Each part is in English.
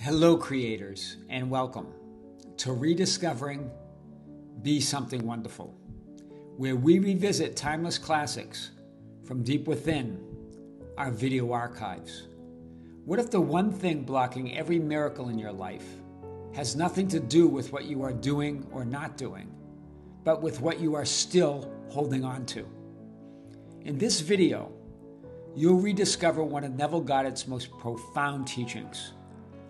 Hello, creators, and welcome to Rediscovering Be Something Wonderful, where we revisit timeless classics from deep within our video archives. What if the one thing blocking every miracle in your life has nothing to do with what you are doing or not doing, but with what you are still holding on to? In this video, you'll rediscover one of Neville Goddard's most profound teachings,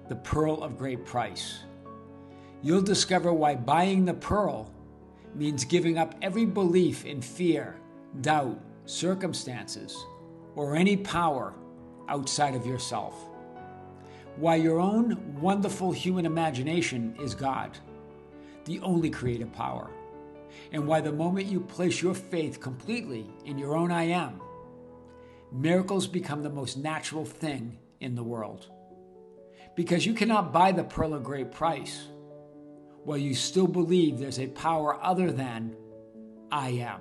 the pearl of great price. You'll discover why buying the pearl means giving up every belief in fear, doubt, circumstances, or any power outside of yourself. Why your own wonderful human imagination is God, the only creative power. And why the moment you place your faith completely in your own I am, miracles become the most natural thing in the world. Because you cannot buy the pearl of great price while you still believe there's a power other than I am.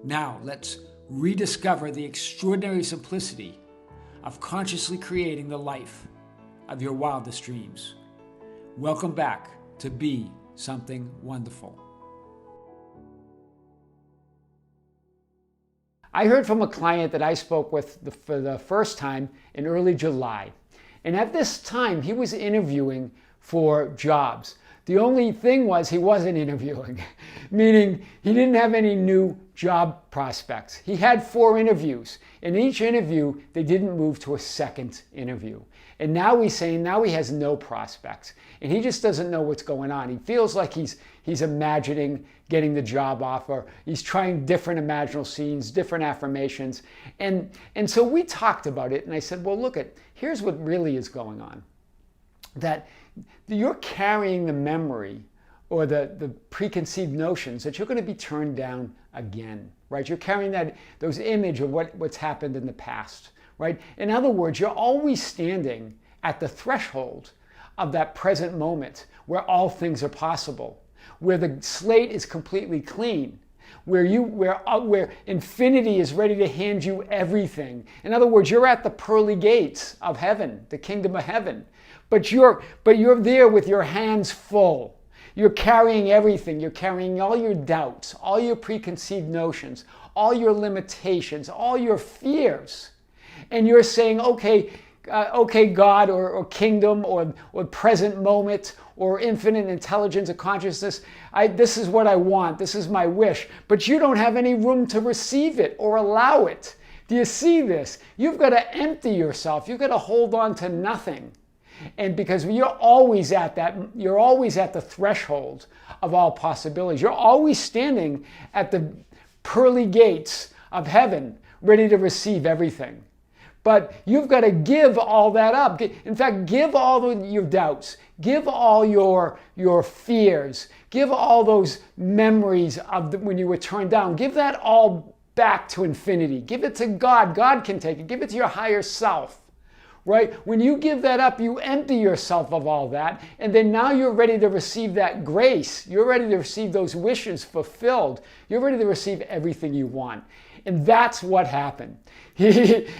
Now let's rediscover the extraordinary simplicity of consciously creating the life of your wildest dreams. Welcome back to Be Something Wonderful. I heard from a client that I spoke with for the first time in early July. And at this time, he was interviewing for jobs. The only thing was he wasn't interviewing, meaning he didn't have any new job prospects. He had 4 interviews. In each interview, they didn't move to a second interview. And now he's saying now he has no prospects. And he just doesn't know what's going on. He feels like he's imagining getting the job offer. He's trying different imaginal scenes, different affirmations. And so we talked about it. And I said, well, look, here's what really is going on. That you're carrying the memory or the preconceived notions that you're going to be turned down again, right? You're carrying those image of what's happened in the past, right? In other words, you're always standing at the threshold of that present moment where all things are possible, where the slate is completely clean, where infinity is ready to hand you everything. In other words, you're at the pearly gates of heaven, the kingdom of heaven. But you're there with your hands full. You're carrying everything. You're carrying all your doubts, all your preconceived notions, all your limitations, all your fears. And you're saying, okay, God or kingdom or present moment or infinite intelligence or consciousness, this is what I want. This is my wish. But you don't have any room to receive it or allow it. Do you see this? You've got to empty yourself. You've got to hold on to nothing. And because you're always at the threshold of all possibilities. You're always standing at the pearly gates of heaven, ready to receive everything. But you've got to give all that up. In fact, give all your doubts. Give all your fears. Give all those memories of when you were turned down. Give that all back to infinity. Give it to God. God can take it. Give it to your higher self. Right? When you give that up, you empty yourself of all that, and then now you're ready to receive that grace. You're ready to receive those wishes fulfilled. You're ready to receive everything you want. And that's what happened. The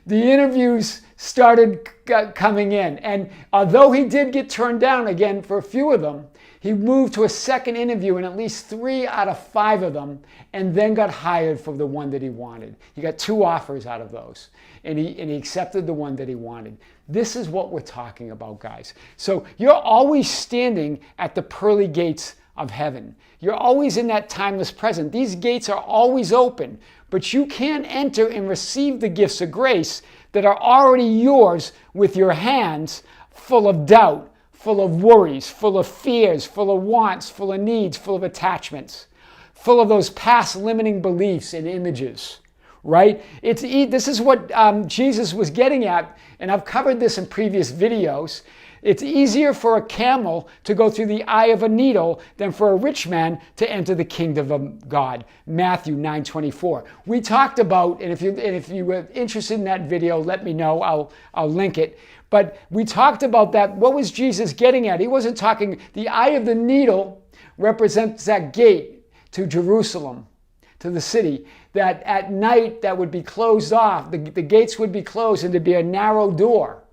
interviews started coming in, and although he did get turned down again for a few of them, he moved to a second interview in at least 3 out of 5 of them, and then got hired for the one that he wanted. He got 2 offers out of those, and he accepted the one that he wanted. This is what we're talking about, guys. So you're always standing at the pearly gates of heaven. You're always in that timeless present. These gates are always open, but you can't enter and receive the gifts of grace that are already yours with your hands full of doubt, full of worries, full of fears, full of wants, full of needs, full of attachments, full of those past limiting beliefs and images, right? This is what Jesus was getting at, and I've covered this in previous videos. It's easier for a camel to go through the eye of a needle than for a rich man to enter the kingdom of God. Matthew 9:24. We talked about, and if you were interested in that video, let me know. I'll link it. But we talked about that. What was Jesus getting at? He wasn't talking. The eye of the needle represents that gate to Jerusalem, to the city. That at night that would be closed off. The gates would be closed, and there'd be a narrow door.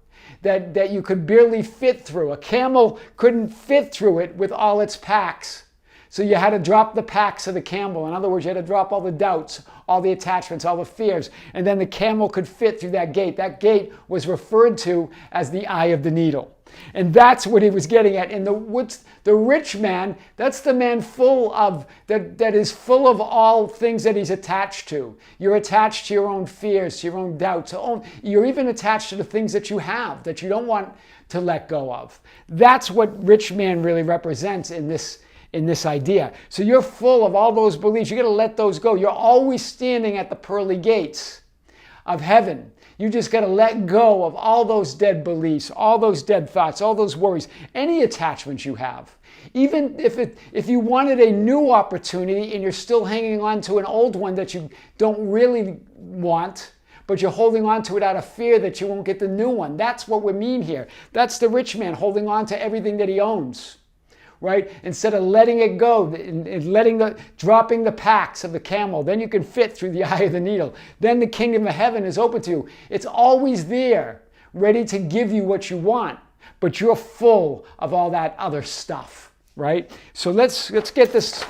that you could barely fit through. A camel couldn't fit through it with all its packs. So you had to drop the packs of the camel. In other words, you had to drop all the doubts, all the attachments, all the fears, and then the camel could fit through that gate. That gate was referred to as the eye of the needle. And that's what he was getting at. And the rich man, that's the man full of, that is full of all things that he's attached to. You're attached to your own fears, to your own doubts. You're even attached to the things that you have, that you don't want to let go of. That's what rich man really represents in this idea. So you're full of all those beliefs. You got to let those go. You're always standing at the pearly gates of heaven. You just got to let go of all those dead beliefs, all those dead thoughts, all those worries, any attachments you have. Even if you wanted a new opportunity and you're still hanging on to an old one that you don't really want, but you're holding on to it out of fear that you won't get the new one. That's what we mean here. That's the rich man holding on to everything that he owns. Right? Instead of letting it go and dropping the packs of the camel, then you can fit through the eye of the needle. Then the kingdom of heaven is open to you. It's always there, ready to give you what you want, but you're full of all that other stuff, right? So let's get this,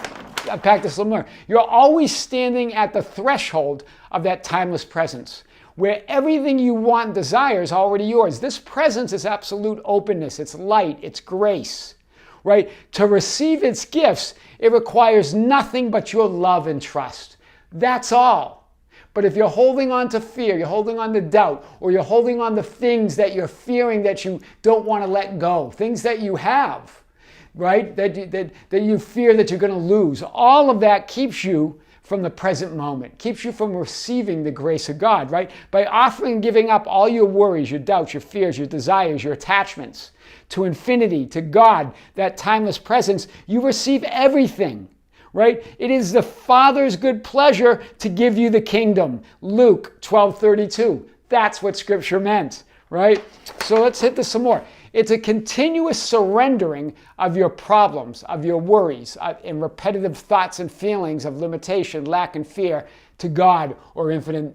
unpack this a little more. You're always standing at the threshold of that timeless presence, where everything you want and desire is already yours. This presence is absolute openness. It's light. It's grace. Right? To receive its gifts, it requires nothing but your love and trust. That's all. But if you're holding on to fear, you're holding on to doubt, or you're holding on to things that you're fearing that you don't want to let go, things that you have, right? That you fear that you're going to lose, all of that keeps you from the present moment, keeps you from receiving the grace of God, right? By offering and giving up all your worries, your doubts, your fears, your desires, your attachments to infinity, to God, that timeless presence, you receive everything, right? It is the Father's good pleasure to give you the kingdom. Luke 12:32. That's what Scripture meant, right? So let's hit this some more. It's a continuous surrendering of your problems, of your worries, and repetitive thoughts and feelings of limitation, lack, and fear to God or infinite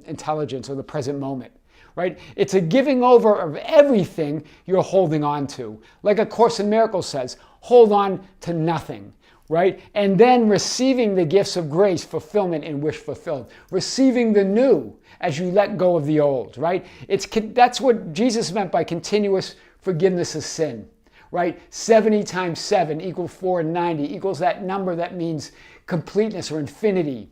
intelligence or the present moment. Right? It's a giving over of everything you're holding on to. Like A Course in Miracles says, hold on to nothing. Right? And then receiving the gifts of grace, fulfillment, and wish fulfilled. Receiving the new as you let go of the old. Right? That's what Jesus meant by continuous forgiveness of sin. Right? 70 times 7 equals 490 equals that number that means completeness or infinity.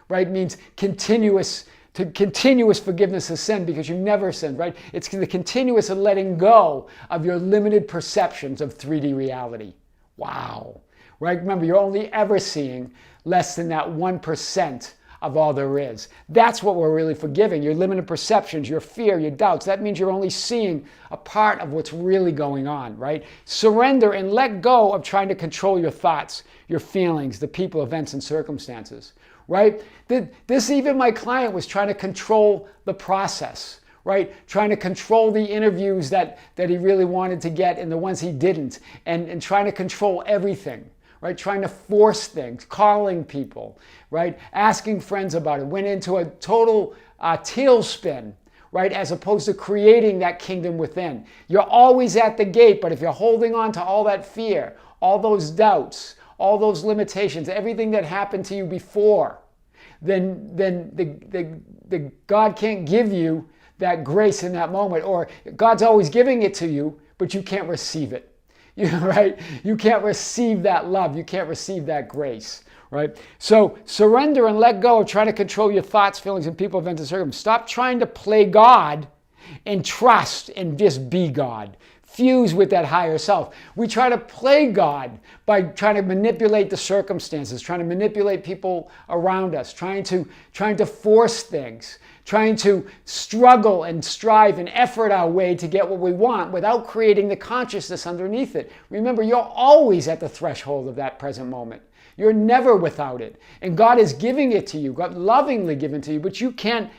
Right? It means continuous forgiveness of sin because you never sinned, right? It's the continuous letting go of your limited perceptions of 3D reality. Wow. Right? Remember, you're only ever seeing less than that 1% of all there is. That's what we're really forgiving. Your limited perceptions, your fear, your doubts. That means you're only seeing a part of what's really going on, right? Surrender and let go of trying to control your thoughts, your feelings, the people, events, and circumstances. Right? Even my client was trying to control the process, right? Trying to control the interviews that he really wanted to get and the ones he didn't, and trying to control everything, right? Trying to force things, calling people, right? Asking friends about it. Went into a total tailspin, right? As opposed to creating that kingdom within. You're always at the gate, but if you're holding on to all that fear, all those doubts, all those limitations, everything that happened to you before, then the God can't give you that grace in that moment. Or God's always giving it to you, but you can't receive it. Right? You can't receive that love. You can't receive that grace. Right? So surrender and let go of trying to control your thoughts, feelings, and people, events, and circumstances. Stop trying to play God and trust and just be God. Fuse with that higher self. We try to play God by trying to manipulate the circumstances, trying to manipulate people around us, trying to force things, trying to struggle and strive and effort our way to get what we want without creating the consciousness underneath it. Remember, you're always at the threshold of that present moment. You're never without it. And God is giving it to you, God lovingly given to you, but you can't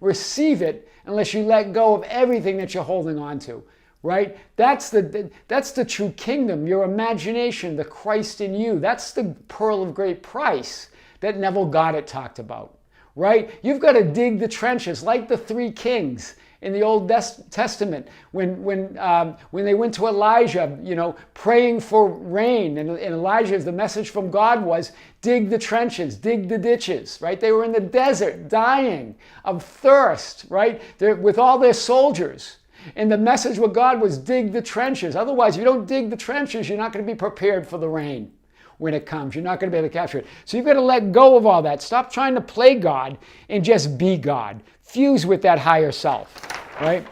receive it unless you let go of everything that you're holding on to. Right? That's the true kingdom, your imagination, the Christ in you. That's the pearl of great price that Neville Goddard talked about. Right? You've got to dig the trenches like the three kings in the Old Testament when they went to Elijah, praying for rain, and Elijah, the message from God was, dig the trenches, dig the ditches, right? They were in the desert, dying of thirst, right? With all their soldiers. And the message with God was, dig the trenches. Otherwise, if you don't dig the trenches, you're not going to be prepared for the rain when it comes. You're not going to be able to capture it. So you've got to let go of all that. Stop trying to play God and just be God. Fuse with that higher self, right?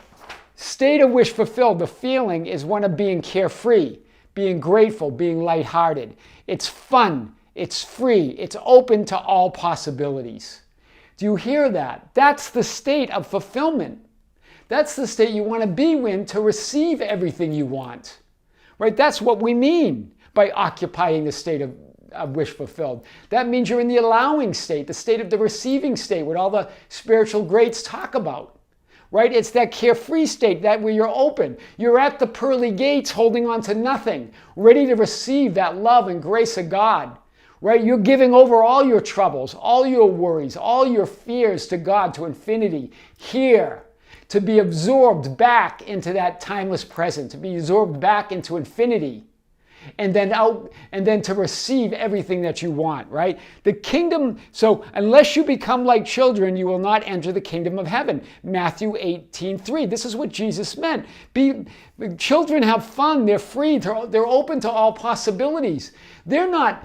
State of wish fulfilled. The feeling is one of being carefree, being grateful, being lighthearted. It's fun. It's free. It's open to all possibilities. Do you hear that? That's the state of fulfillment. That's the state you want to be in to receive everything you want, right? That's what we mean by occupying the state of wish fulfilled. That means you're in the allowing state, the state of the receiving state, what all the spiritual greats talk about, right? It's that carefree state, that where you're open. You're at the pearly gates holding on to nothing, ready to receive that love and grace of God, right? You're giving over all your troubles, all your worries, all your fears to God, to infinity, here, to be absorbed back into that timeless present, to be absorbed back into infinity, and then to receive everything that you want, right? The kingdom, so unless you become like children, you will not enter the kingdom of heaven. Matthew 18:3. This is what Jesus meant. Children have fun, they're free, they're open to all possibilities. They are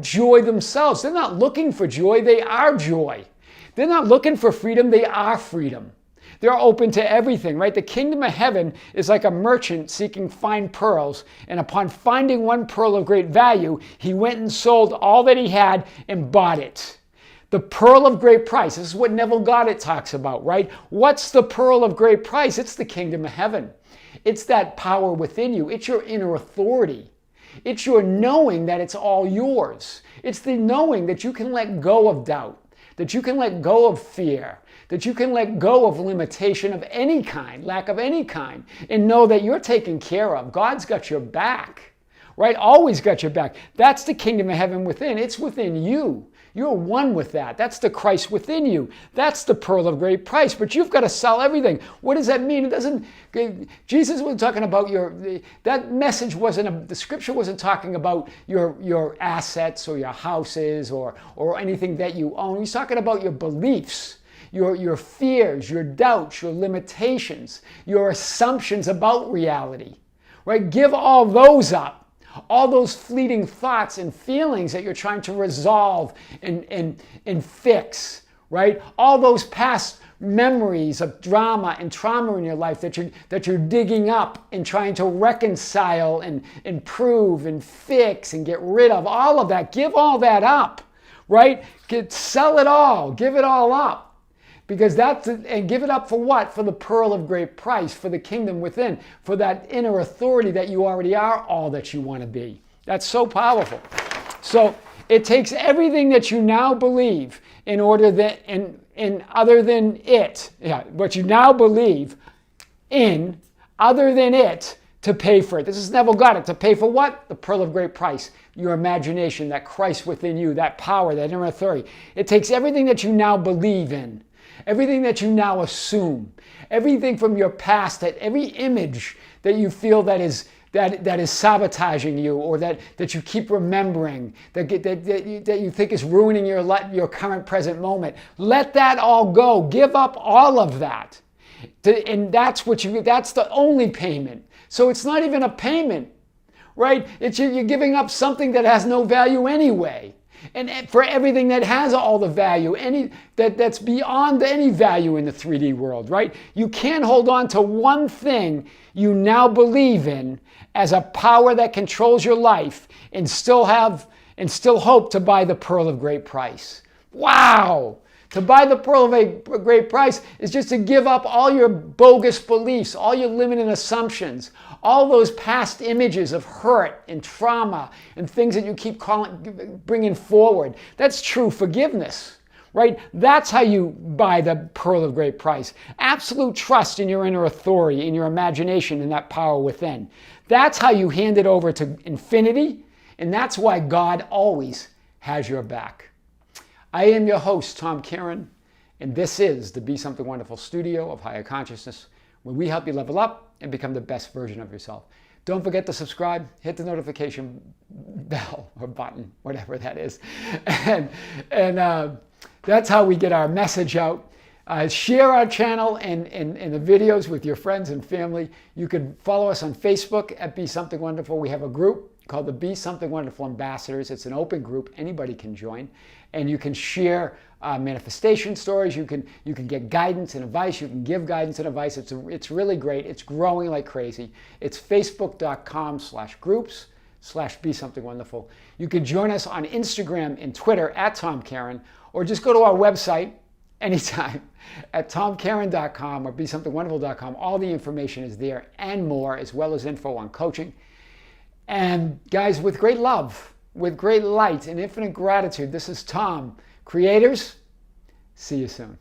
joy themselves. They're not looking for joy, they are joy. They're not looking for freedom, they are freedom. They're open to everything, right? The kingdom of heaven is like a merchant seeking fine pearls, and upon finding one pearl of great value, he went and sold all that he had and bought it. The pearl of great price. This is what Neville Goddard talks about, right? What's the pearl of great price? It's the kingdom of heaven. It's that power within you. It's your inner authority. It's your knowing that it's all yours. It's the knowing that you can let go of doubt, that you can let go of fear, that you can let go of limitation of any kind, lack of any kind, and know that you're taken care of. God's got your back, right? Always got your back. That's the kingdom of heaven within. It's within you. You're one with that. That's the Christ within you. That's the pearl of great price. But you've got to sell everything. What does that mean? It doesn't. Jesus was talking about that message wasn't. The scripture wasn't talking about your assets or your houses or anything that you own. He's talking about your beliefs, your fears, your doubts, your limitations, your assumptions about reality. Right? Give all those up. All those fleeting thoughts and feelings that you're trying to resolve and fix, right? All those past memories of drama and trauma in your life that you're digging up and trying to reconcile and improve and fix and get rid of. All of that. Give all that up, right? Sell it all. Give it all up. Because and give it up for what? For the pearl of great price, for the kingdom within, for that inner authority that you already are all that you want to be. That's so powerful. So it takes everything that you now believe in order that, in other than it, what you now believe in other than it to pay for it. This is Neville Goddard. To pay for what? The pearl of great price. Your imagination, that Christ within you, that power, that inner authority. It takes everything that you now believe in. Everything that you now assume, everything from your past, that every image that you feel that is sabotaging you, or that you keep remembering, that you think is ruining your current present moment. Let that all go. Give up all of that, and that's the only payment. So it's not even a payment, right? You're giving up something that has no value anyway. And for everything that has all the value, that's beyond any value in the 3D world, right? You can't hold on to one thing you now believe in as a power that controls your life and still hope to buy the pearl of great price. Wow! To buy the pearl of a great price is just to give up all your bogus beliefs, all your limiting assumptions, all those past images of hurt and trauma and things that you keep bringing forward. That's true forgiveness, right? That's how you buy the pearl of great price. Absolute trust in your inner authority, in your imagination, and that power within. That's how you hand it over to infinity, and that's why God always has your back. I am your host, Tom Kearin, And this is the Be Something Wonderful studio of higher consciousness, where we help you level up and become the best version of yourself. Don't forget to subscribe, hit the notification bell or button, whatever that is. And that's how we get our message out. Share our channel and the videos with your friends and family. You can follow us on Facebook at Be Something Wonderful. We have a group called the Be Something Wonderful Ambassadors. It's an open group. Anybody can join. And you can share manifestation stories. You can get guidance and advice. You can give guidance and advice. It's really great. It's growing like crazy. It's facebook.com/groups/Be Something Wonderful. You can join us on Instagram and Twitter at Tom Kearin, or just go to our website anytime at tomkearin.com or besomethingwonderful.com. All the information is there and more, as well as info on coaching. And guys, with great love, with great light and infinite gratitude, this is Tom. Creators, see you soon.